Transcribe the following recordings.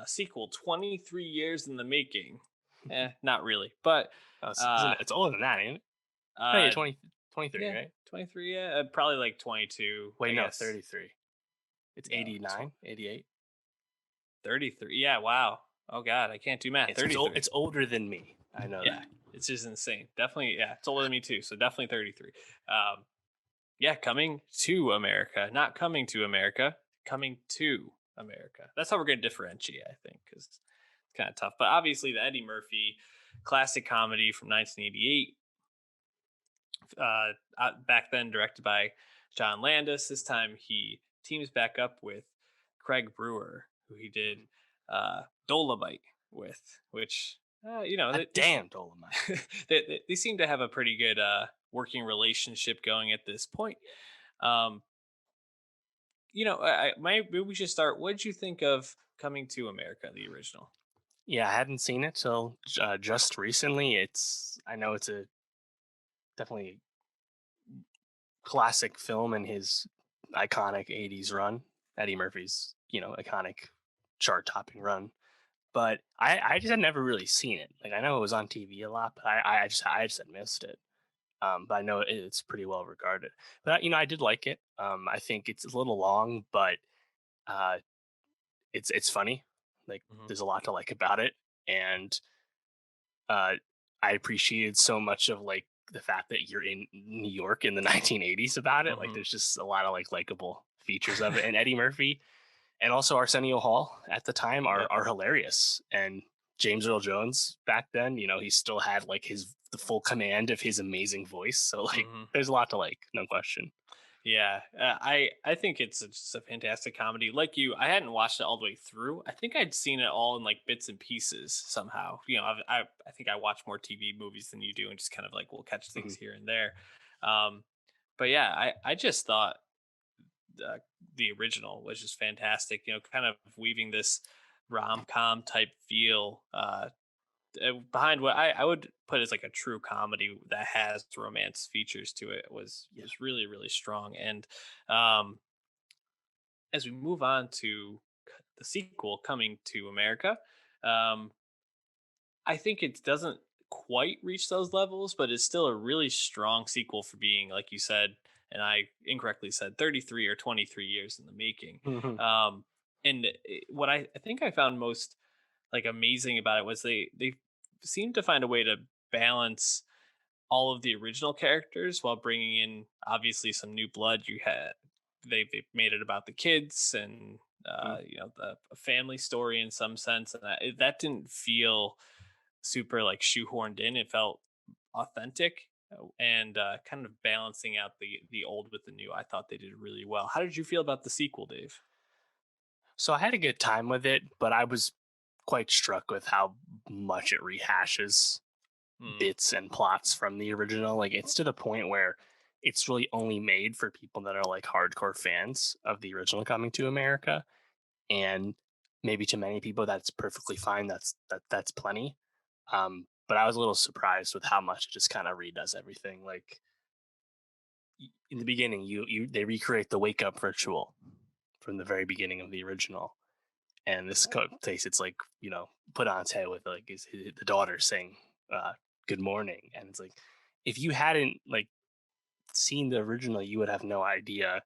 a sequel 23 years in the making. Not really, but Isn't uh, it? It's older than that, ain't it? Oh, yeah, uh, 23, yeah, right? 23. Yeah, probably like 22, Wait, I no, guess. 33. It's No, 89, 88. 33. Yeah, wow. Oh God, I can't do math. It's 33. older than me. I know Yeah, that. it's just insane. Definitely, yeah, it's older than me too. So definitely 33. Um, yeah, coming to America, not coming to America, coming to America. That's how we're going to differentiate, I think, because it's kind of tough. But obviously, the Eddie Murphy classic comedy from 1988, back then directed by John Landis. This time he teams back up with Craig Brewer, who he did Dolomite with, which, A damn Dolomite. they seem to have a pretty good working relationship going at this point. Um, maybe we should start. What did you think of Coming to America, the original? Yeah, I hadn't seen it till just recently. I know it's a definitely classic film in his iconic 80s run, Eddie Murphy's, iconic chart-topping run. But I just had never really seen it. Like, I know it was on TV a lot, but I just had missed it. But I know it's pretty well regarded. But I did like it. I think it's a little long, but uh, it's funny. Like, Hmm. there's a lot to like about it, and uh, I appreciated so much of like the fact that you're in New York in the 1980s about it. Like, Hmm. there's just a lot of like likable features of it, and Eddie Murphy and also Arsenio Hall at the time are Yep. are hilarious. And James Earl Jones back then, he still had like the full command of his amazing voice. So like, Hmm. there's a lot to like, no question. Yeah, I think it's just a fantastic comedy. Like you, I hadn't watched it all the way through. I think I'd seen it all in like bits and pieces somehow. I think I watch more TV movies than you do, and just kind of like will catch things Mhm. here and there. Um, but yeah, I just thought uh, the original was just fantastic. Kind of weaving this rom com type feel behind what I would put as like a true comedy that has romance features to it Yeah. was really really strong. And um, as we move on to the sequel, Coming to America, um, I think it doesn't quite reach those levels, but it's still a really strong sequel for being, like you said, and I incorrectly said 33 or 23 years in the making. Mhm. Um, and what I think I found most like amazing about it was they seemed to find a way to balance all of the original characters while bringing in obviously some new blood. They made it about the kids and Mhm. the family story in some sense, and that didn't feel super like shoehorned in. It felt authentic, and kind of balancing out the old with the new. I thought they did really well. How did you feel about the sequel, Dave? So I had a good time with it, but I was quite struck with how much it rehashes Mm, bits and plots from the original. Like, it's to the point where it's really only made for people that are like hardcore fans of the original Coming to America. And maybe to many people that's perfectly fine. That's plenty. But I was a little surprised with how much it just kind of redoes everything. Like, in the beginning, you they recreate the wake up ritual from the very beginning of the original. And this case, it's like, put on its head with like the daughter saying good morning. And it's like, if you hadn't like seen the original, you would have no idea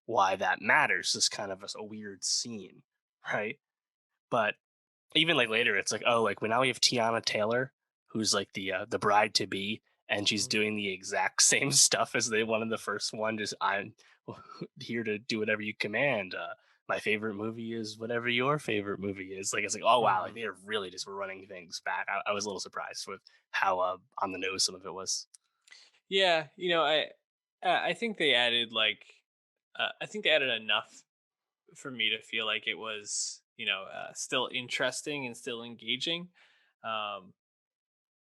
why that matters. It's kind of a weird scene, right? But even like later, it's like, oh, like when now we have Tiana Taylor, who's like the bride to be, and she's mhm. doing the exact same stuff as they one in the first one. Just, I'm here to do whatever you command. My favorite movie is whatever your favorite movie is. Like, it's like, oh wow, like Mhm. they are really just running things back. I was a little surprised with how on the nose some of it was. Yeah, I think they added I think they added enough for me to feel like it was still interesting and still engaging. Um,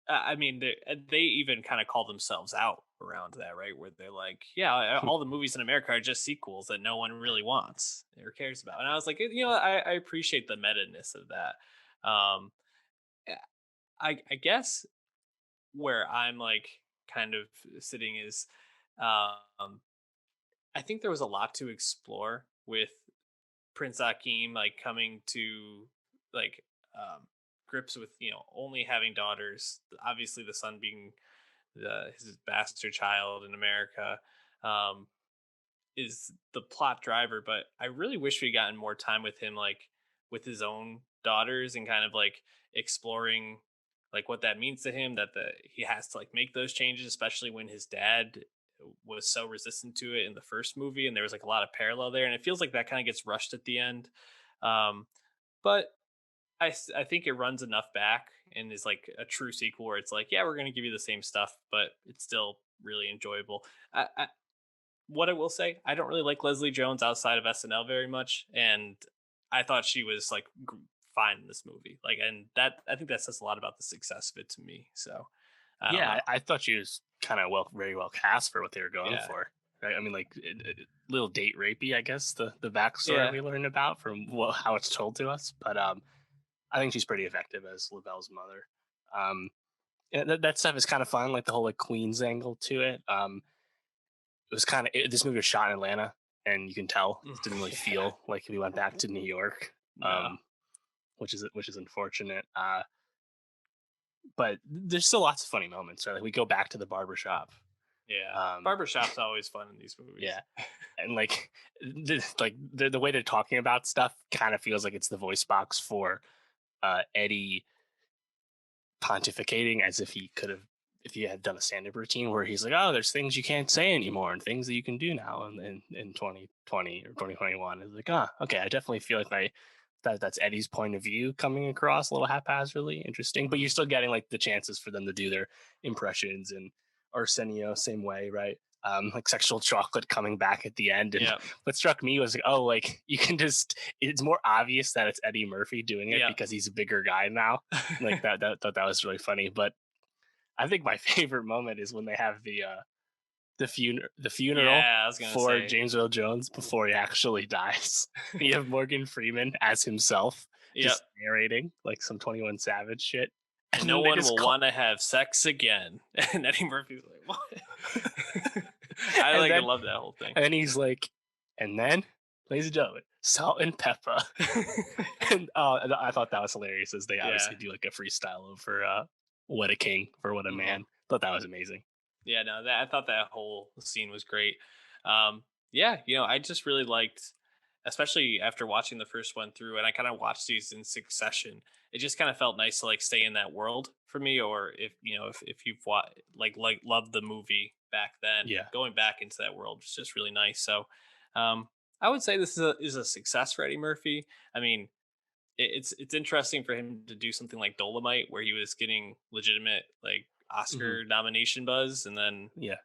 I mean, they even kind of call themselves out around that, right? Where they're like, yeah, all the movies in America are just sequels that no one really wants or cares about. And I was like, I appreciate the meta ness of that. Um, eh, I guess where I'm like kind of sitting is, um, I think there was a lot to explore with Prince Akeem like coming to like grips with only having daughters. Obviously, the son being his bastard child in America. Um, is the plot driver, but I really wish we gotten more time with him, like with his own daughters, and kind of like exploring like what that means to him, that he has to like make those changes, especially when his dad was so resistant to it in the first movie, and there was like a lot of parallel there, and it feels like that kind of gets rushed at the end. Um, but I think it runs enough back and is like a true sequel where it's like, yeah, we're gonna give you the same stuff, but it's still really enjoyable. What I will say, I don't really like Leslie Jones outside of SNL very much, and I thought she was like fine in this movie. Like, and that I think that says a lot about the success of it to me. So I don't Yeah, know. I thought she was kind of very well cast for what they were going Yeah, for. Right? I mean, like little date rapey, I guess the backstory yeah, we learned about from how it's told to us. But I think she's pretty effective as Lavelle's mother. Um, yeah, that stuff is kind of fun, like the whole like Queens angle to it. It was kind of this movie was shot in Atlanta, and you can tell it didn't really yeah. feel like we went back to New York, No, which is unfortunate. But there's still lots of funny moments. Right? Like we go back to the barbershop. yeah. Um, Barbershop's always fun in these movies. yeah, and like the way they're talking about stuff kind of feels like it's the voice box for Eddie pontificating as if he could have if he had done a stand-up routine where he's like, oh, there's things you can't say anymore and things that you can do now in 2020 or 2021. It's like, okay, I definitely feel like that's Eddie's point of view coming across a little haphazardly interesting, but you're Mhm. still getting like the chances for them to do their impressions. And Arsenio same way, right? Like sexual chocolate coming back at the end. And Yeah, what struck me was like, oh, like you can just it's more obvious that it's Eddie Murphy doing it yeah, because he's a bigger guy now. Like that thought that was really funny. But I think my favorite moment is when they have the funeral yeah. I was gonna for say, James Earl Jones before he actually dies. You have Morgan Freeman as himself, yep. just narrating like some 21 Savage shit, and No then they one just will call, want to have sex again. And Eddie Murphy's like, what? I and like I then love that whole thing. and then he's like, and then, ladies and gentlemen, salt and pepper. And I thought that was hilarious as they Yeah. obviously do like a freestyle over "What a King" for "What a Hmm. Man." Thought that was amazing. Yeah, no, that I thought that whole scene was great. Yeah, I just really liked, especially after watching the first one through, and I kind of watched these in succession. It just kind of felt nice to like stay in that world for me, or if you've like loved the movie back then, Yeah. going back into that world was just really nice. So, um, I would say this is a success for Eddie Murphy. I mean, it's interesting for him to do something like Dolomite, where he was getting legitimate like Hmm. Oscar nomination buzz, and then Yeah.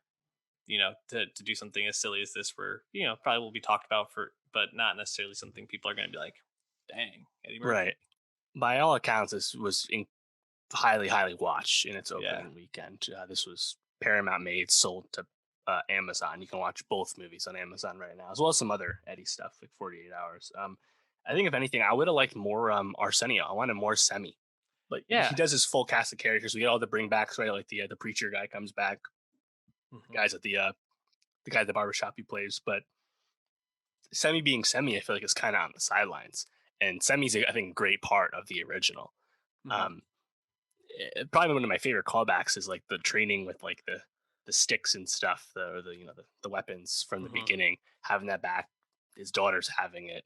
to do something as silly as this, where probably will be talked about for, but not necessarily something people are going to be like, "Dang, Eddie Right. Murphy." By all accounts, this was highly watched in its Yeah, opening weekend. This was Paramount made, sold to Amazon. You can watch both movies on Amazon right now, as well as some other Eddie stuff, like 48 Hours. I think if anything, I would have liked more Arsenio. I wanted more Semi. Like he yeah, does his full cast of characters. We get all the bringbacks, right? Like the preacher guy comes back, hmm guys at the guy at the barbershop he plays. But Semi being Semi, I feel like is kind of on the sidelines. And Semi's, I think, a great part of the original. hmm Um, Probably one of my favorite callbacks is like the training with like the sticks and stuff, the the weapons from the hmm beginning, having that back, his daughter's having it,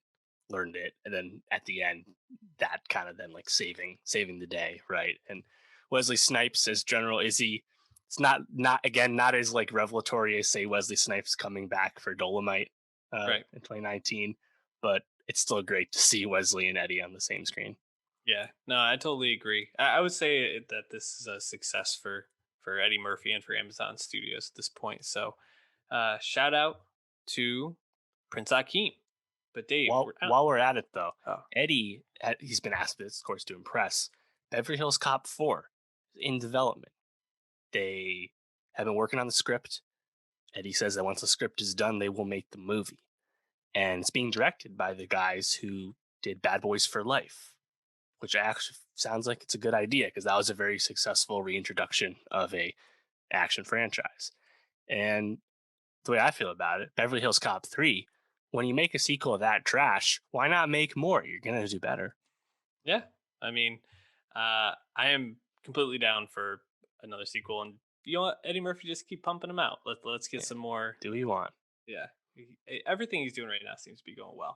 learned it, and then at the end, that kind of then like saving the day, right? And Wesley Snipes as General Izzy, it's not again not as like revelatory as say Wesley Snipes coming back for Dolomite right. in 2019, but it's still great to see Wesley and Eddie on the same screen. Yeah, no, I totally agree. I would say that this is a success for Eddie Murphy and for Amazon Studios at this point. So, shout out to Prince Akeem. But Dave, While we're out. while we're at it though, Oh, Eddie he's been asked this, of course, to impress. Beverly Hills Cop 4 is in development. They have been working on the script. Eddie says that once the script is done, they will make the movie, and it's being directed by the guys who did Bad Boys for Life, which actually sounds like it's a good idea because that was a very successful reintroduction of a action franchise. And the way I feel about it, Beverly Hills Cop 3, when you make a sequel of that trash, why not make more? You're going to do better. yeah. I mean, I am completely down for another sequel, and you know what, Eddie Murphy, just keep pumping them out. Let's get Yeah. some more. Do what you want. Yeah, everything he's doing right now seems to be going well.